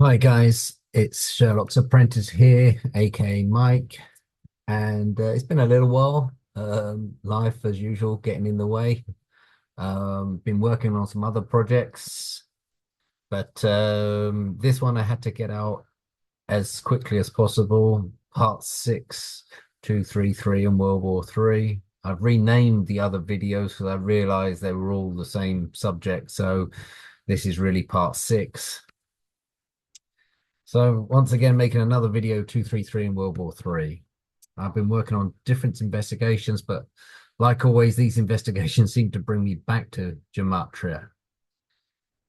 Hi guys, it's Sherlock's Apprentice here, aka Mike, and it's been a little while. Life as usual getting in the way. Been working on some other projects, but this one I had to get out as quickly as possible. Part 6, 233 and World War Three. I've renamed the other videos because I realized they were all the same subject, so this is really part 6. So once again, making another video, 233 in World War Three. I've been working on different investigations, but like always, these investigations seem to bring me back to gematria.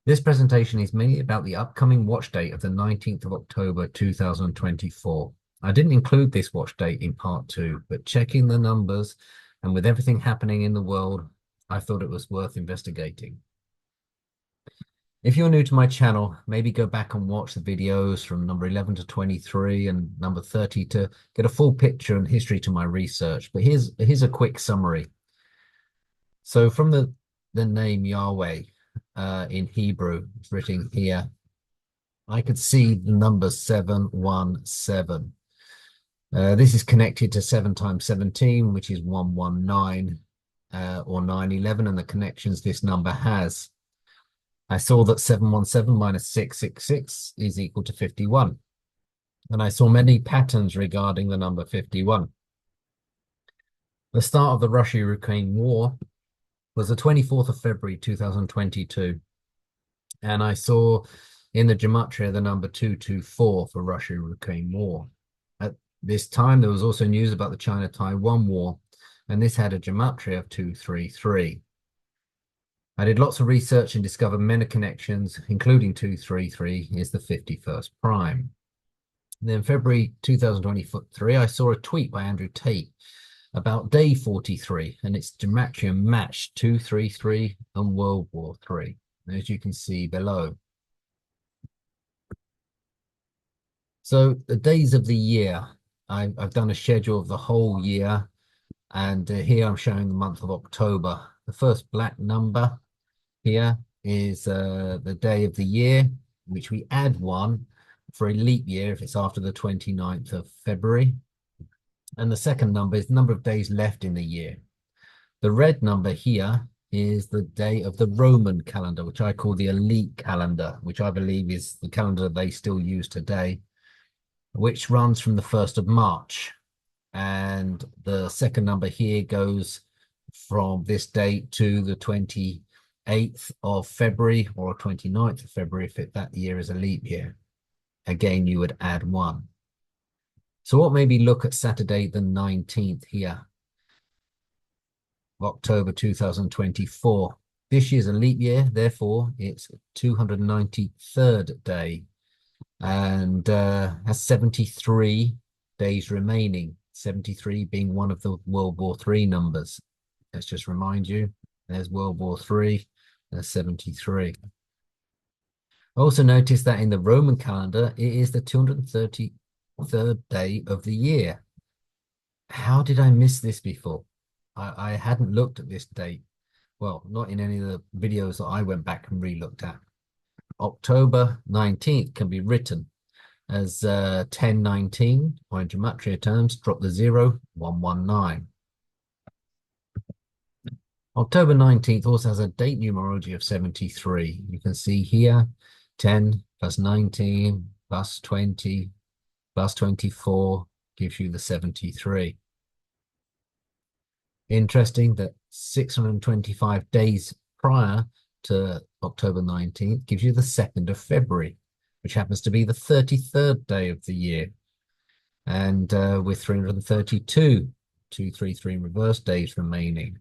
This presentation is mainly about the upcoming watch date of the 19th of October, 2024. I didn't include this watch date in part 2, but checking the numbers and with everything happening in the world, I thought it was worth investigating. If you're new to my channel, maybe go back and watch the videos from number 11 to 23 and number 30 to get a full picture and history to my research. But here's a quick summary. So from the name Yahweh in Hebrew, it's written here, I could see the number 717. This is connected to 7 times 17, which is 119 or 911, and the connections this number has. I saw that 717 minus 666 is equal to 51. And I saw many patterns regarding the number 51. The start of the Russia-Ukraine war was the 24th of February, 2022. And I saw in the gematria the number 224 for Russia-Ukraine war. At this time, there was also news about the China-Taiwan war, and this had a gematria of 233. I did lots of research and discovered many connections, including 233 is the 51st prime. Then February 2023, I saw a tweet by Andrew Tate about day 43, and its gematria matched 233 and World War III, as you can see below. So the days of the year, I've done a schedule of the whole year, and here I'm showing the month of October. The first black number here is the day of the year, which we add one for a leap year if it's after the 29th of February. And the second number is the number of days left in the year. The red number here is the day of the Roman calendar, which I call the elite calendar, which I believe is the calendar they still use today, which runs from the 1st of March. And the second number here goes from this date to the 28th of February or 29th of February if that year is a leap year. Again, you would add one. So what maybe look at Saturday the 19th here of October 2024. This year's a leap year, therefore it's 293rd day and has 73 days remaining, 73 being one of the World War III numbers. Let's just remind you, there's World War III, there's 73. Also notice that in the Roman calendar, it is the 233rd day of the year. How did I miss this before? I hadn't looked at this date. Well, not in any of the videos that I went back and re-looked at. October 19th can be written as 1019, or in gematria terms, drop the 0, 119. October 19th also has a date numerology of 73. You can see here 10 plus 19 plus 20 plus 24 gives you the 73. Interesting that 625 days prior to October 19th gives you the 2nd of February, which happens to be the 33rd day of the year. And with 332, 233 reverse days remaining.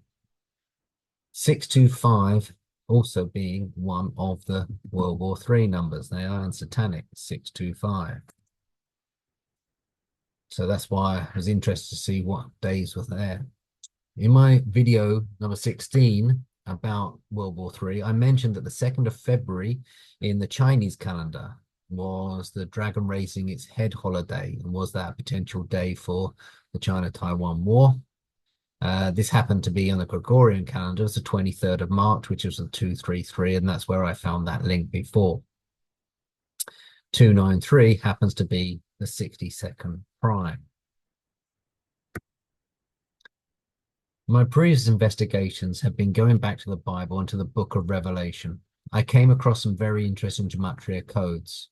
625 also being one of the World War III numbers. They are in satanic, 625. So that's why I was interested to see what days were there. In my video number 16 about World War III, I mentioned that the 2nd of February in the Chinese calendar was the dragon raising its head holiday, and was that a potential day for the China-Taiwan War. This happened to be on the Gregorian calendar, it's the 23rd of March, which was the 233, and that's where I found that link before. 293 happens to be the 62nd prime. My previous investigations have been going back to the Bible and to the book of Revelation. I came across some very interesting gematria codes.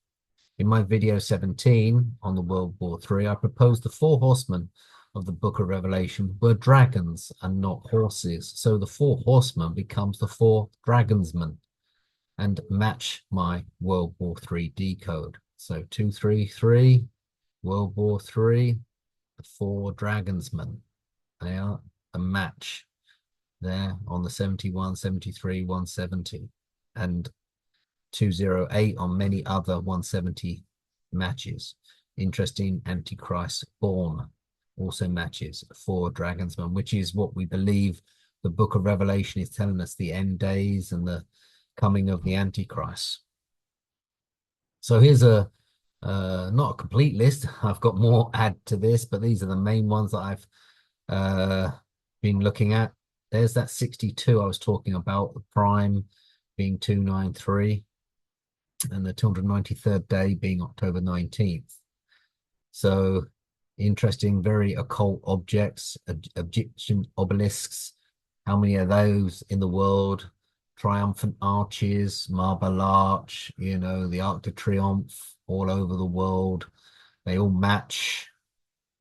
In my video 17 on the World War III, I proposed the four horsemen of the book of Revelation were dragons and not horses. So the four horsemen becomes the four dragonsmen and match my World War III decode. So 233, World War III, the four dragonsmen. They are a match there on the 71, 73, 170, and 208 on many other 170 matches. Interesting, Antichrist born also matches four dragonsmen, which is what we believe the book of Revelation is telling us, the end days and the coming of the Antichrist. So here's a not a complete list. I've got more add to this, but these are the main ones that I've been looking at. There's that 62 I was talking about, the prime being 293 and the 293rd day being October 19th. So interesting, very occult objects, Egyptian obelisks. How many are those in the world? Triumphant arches, Marble Arch, you know, the Arc de Triomphe all over the world. They all match.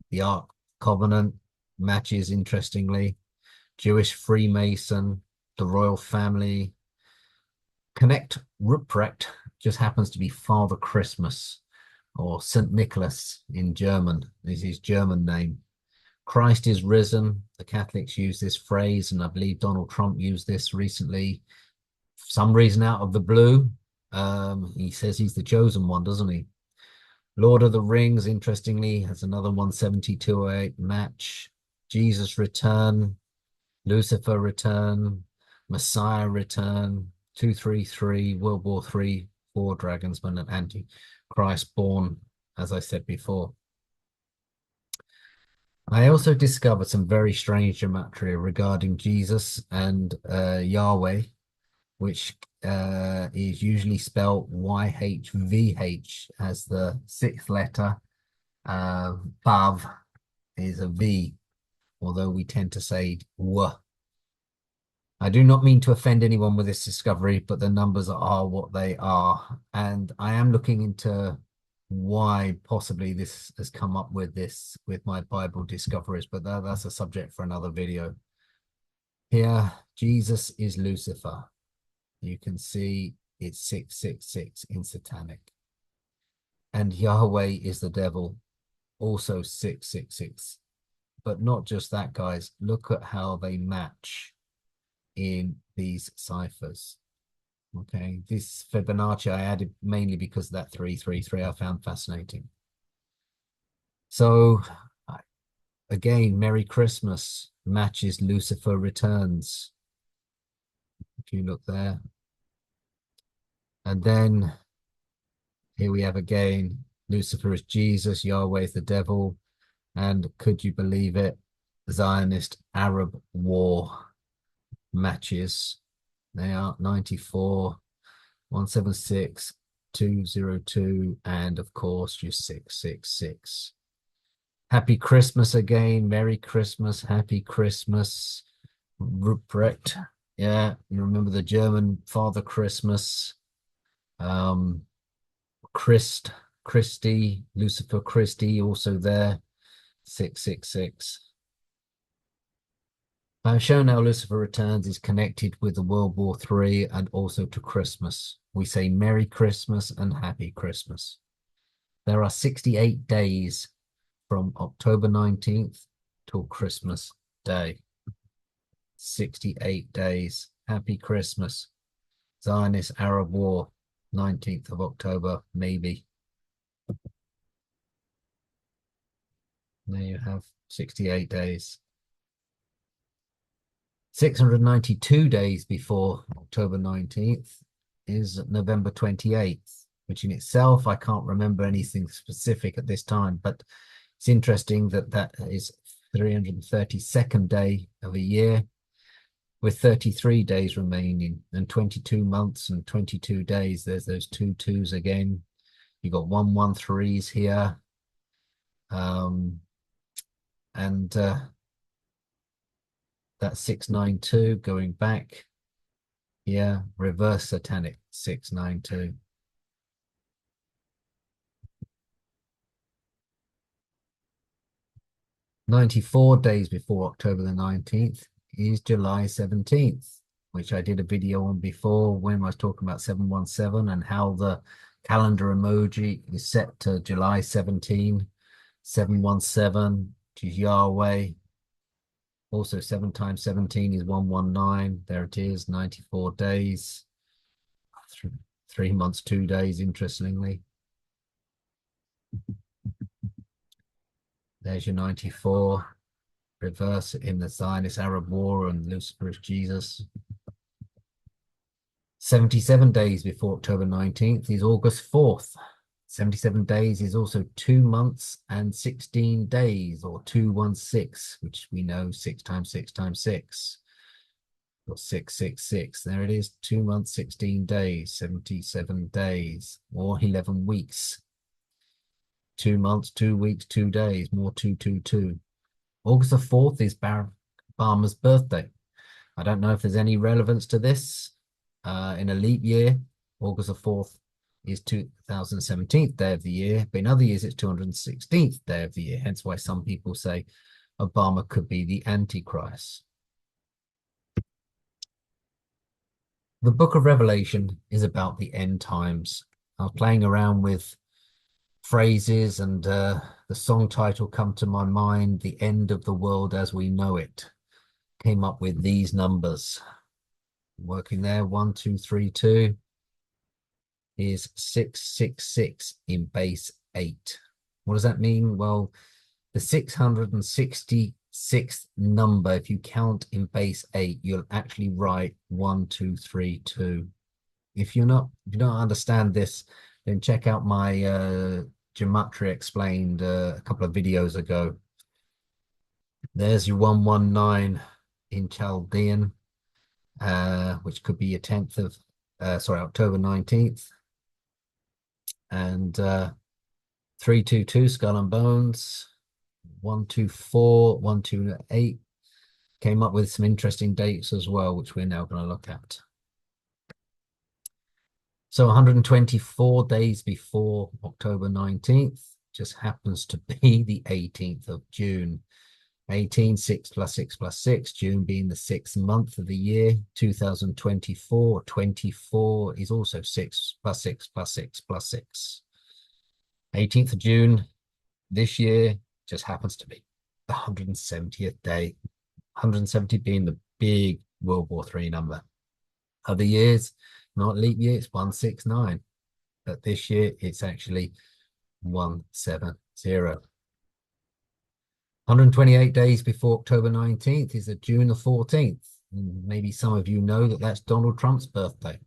The Ark Covenant matches, interestingly. Jewish Freemason, the royal family. Connect Ruprecht just happens to be Father Christmas or St. Nicholas in German. This is his German name. Christ is risen. The Catholics use this phrase, and I believe Donald Trump used this recently. For some reason out of the blue. He says he's the chosen one, doesn't he? Lord of the Rings, interestingly, has another 17208 match. Jesus return, Lucifer return, Messiah return, 233, World War III, four dragonsmen and Antichrist born, as I said before. I also discovered some very strange gematria regarding Jesus and Yahweh, which is usually spelled YHVH as the sixth letter. Vav is a V, although we tend to say W. I do not mean to offend anyone with this discovery, but the numbers are what they are. And I am looking into why possibly this has come up with this, with my Bible discoveries, but that's a subject for another video. Here, Jesus is Lucifer. You can see it's 666 in Satanic. And Yahweh is the devil, also 666. But not just that, guys. Look at how they match in these ciphers. Okay, this Fibonacci I added mainly because of that 333 I found fascinating. So again, Merry Christmas matches Lucifer returns. If you look there. And then here we have again, Lucifer is Jesus, Yahweh is the devil. And could you believe it? Zionist Arab war matches. They are 94, 176, 202, and of course your 666. Happy Christmas again. Merry Christmas. Happy Christmas. Ruprecht. Yeah, you remember the German Father Christmas. Christi, Lucifer Christi, also there. 666. I've shown how Lucifer Returns is connected with the World War III and also to Christmas. We say Merry Christmas and Happy Christmas. There are 68 days from October 19th till Christmas Day. 68 days. Happy Christmas. Zionist Arab War, 19th of October, maybe. There you have 68 days. 692 days before October 19th is November 28th, which in itself, I can't remember anything specific at this time, but it's interesting that that is 332nd day of a year with 33 days remaining and 22 months and 22 days. There's those two twos again. You got 113s here. And that's 692 going back. Yeah, reverse satanic 692. "94 days before October the 19th is July 17th, which I did a video on before when I was talking about 717 and how the calendar emoji is set to July 17, 717, which is Yahweh. Also, 7 times 17 is 119. There it is, 94 days. 3 months, 2 days, interestingly. There's your 94. Reverse in the Zionist Arab War and Lucifer is Jesus. 77 days before October 19th is August 4th. 77 days is also 2 months and 16 days, or 216, which we know 6 times 6 times 6, or 666. There it is, 2 months, 16 days, 77 days, or 11 weeks. 2 months, 2 weeks, 2 days, more 222. August the 4th is Barack Obama's birthday. I don't know if there's any relevance to this. In a leap year, August the 4th is 2017th day of the year, but in other years it's 216th day of the year, hence why some people say Obama could be the Antichrist. The book of Revelation is about the end times. I was playing around with phrases and the song title come to my mind, "The End of the World as We Know It." Came up with these numbers. Working there, 1, 2, 3, 2 is 666 in base 8. What does that mean? Well, the 666th number, if you count in base 8, you'll actually write 1, 2, 3, 2. If you don't understand this, then check out my Gematria Explained a couple of videos ago. There's your 119 in Chaldean, which could be your 10th of, October 19th. And 322, Skull and Bones. 124, 128. Came up with some interesting dates as well, which we're now going to look at. So 124 days before October 19th, just happens to be the 18th of June. 18, 6 plus 6 plus 6, June being the 6th month of the year, 2024. 24 is also 6 plus 6 plus 6 plus 6. 18th of June this year just happens to be the 170th day, 170 being the big World War III number. Other years, not leap year, it's 169. But this year, it's actually 170. 128 days before October 19th is June the 14th. And maybe some of you know that that's Donald Trump's birthday.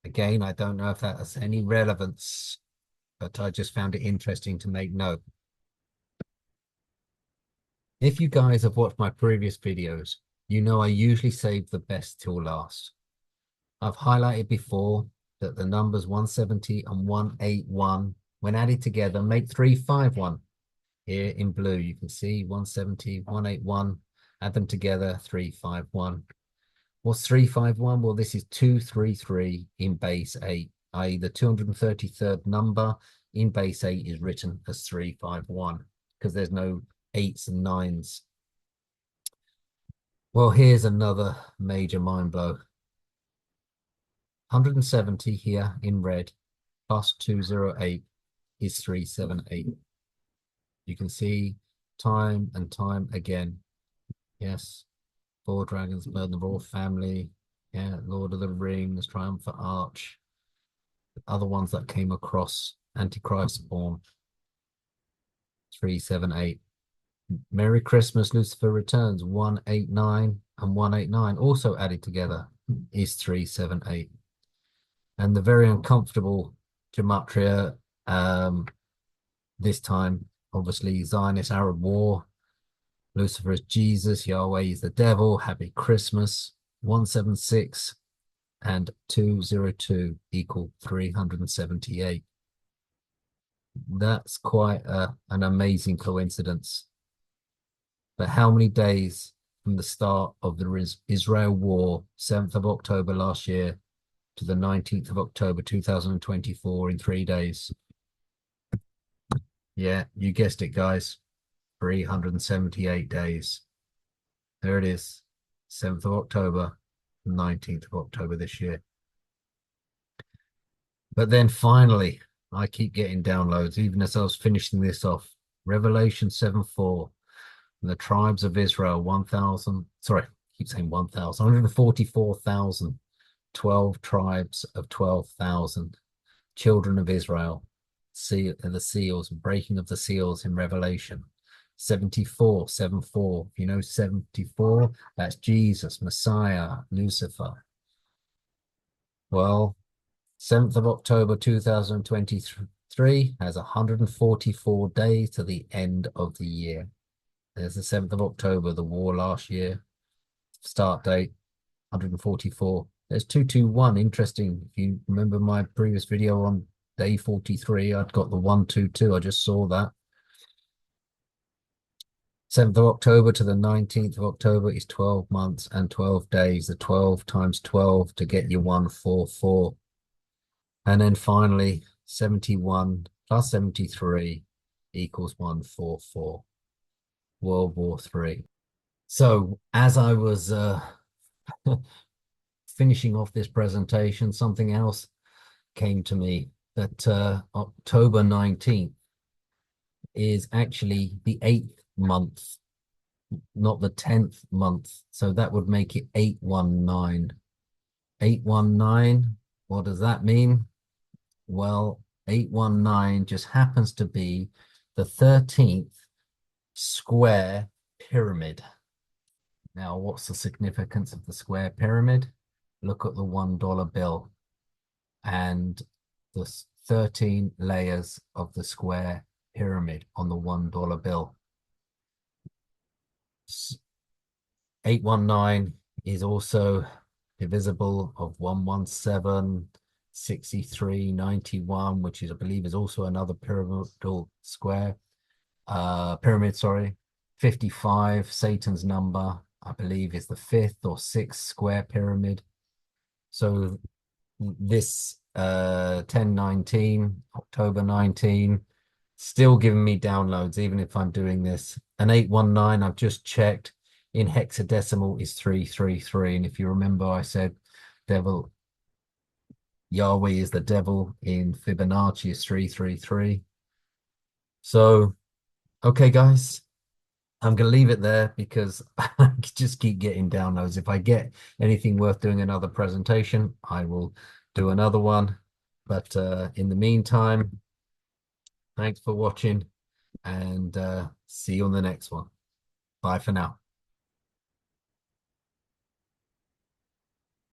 Again, I don't know if that has any relevance, but I just found it interesting to make note. If you guys have watched my previous videos, you know I usually save the best till last. I've highlighted before that the numbers 170 and 181, when added together, make 351. Here in blue, you can see 170, 181, add them together, 351. What's 351? Well, this is 233 in base 8, i.e. the 233rd number in base 8 is written as 351 because there's no 8s and 9s. Well, here's another major mind blow. 170 here in red plus 208 is 378. You can see time and time again. Yes, Four Dragons, Burden of All Family, yeah, Lord of the Rings, Triumphant Arch, other ones that came across, Antichrist Born, 378. Merry Christmas, Lucifer Returns, 189 and 189, also added together, is 378. And the very uncomfortable gematria, this time, obviously, Zionist Arab War, Lucifer is Jesus, Yahweh is the devil, Happy Christmas, 176 and 202 equal 378. That's quite an amazing coincidence. But how many days from the start of the Israel war, 7th of October last year, to the 19th of October 2024 in 3 days? Yeah, you guessed it, guys. 378 days. There it is. 7th of October, 19th of October this year. But then finally, I keep getting downloads, even as I was finishing this off. Revelation 7:4. The tribes of Israel, 1,000, sorry, I keep saying 1,000, 144,000, 12 tribes of 12,000, children of Israel, see the seals, breaking of the seals in Revelation. 74, 74. You know, 74, that's Jesus, Messiah, Lucifer. Well, 7th of October 2023 has 144 days to the end of the year. There's the 7th of October, the war last year. Start date, 144. There's 221. Interesting. If you remember my previous video on day 43, I'd got the 122. I just saw that. 7th of October to the 19th of October is 12 months and 12 days. The 12 times 12 to get you 144. And then finally, 71 plus 73 equals 144. World War III. So as I was finishing off this presentation, something else came to me that October 19th is actually the 8th month, not the 10th month. So that would make it 819. 819, what does that mean? Well, 819 just happens to be the 13th square pyramid. Now, what's the significance of the square pyramid? Look at the $1 bill and the 13 layers of the square pyramid on the $1 bill. 819 is also divisible of 117, 63, 91, which is, I believe, is also another pyramidal square. Pyramid, sorry. 55, Satan's number, I believe, is the 5th or 6th square pyramid. So this 1019, October 19, still giving me downloads, even if I'm doing this. An 819, I've just checked, in hexadecimal is 333. And if you remember, I said devil, Yahweh is the devil, in Fibonacci is 333. So, okay, guys, I'm going to leave it there because I just keep getting downloads. If I get anything worth doing another presentation, I will do another one. But in the meantime, thanks for watching and see you on the next one. Bye for now.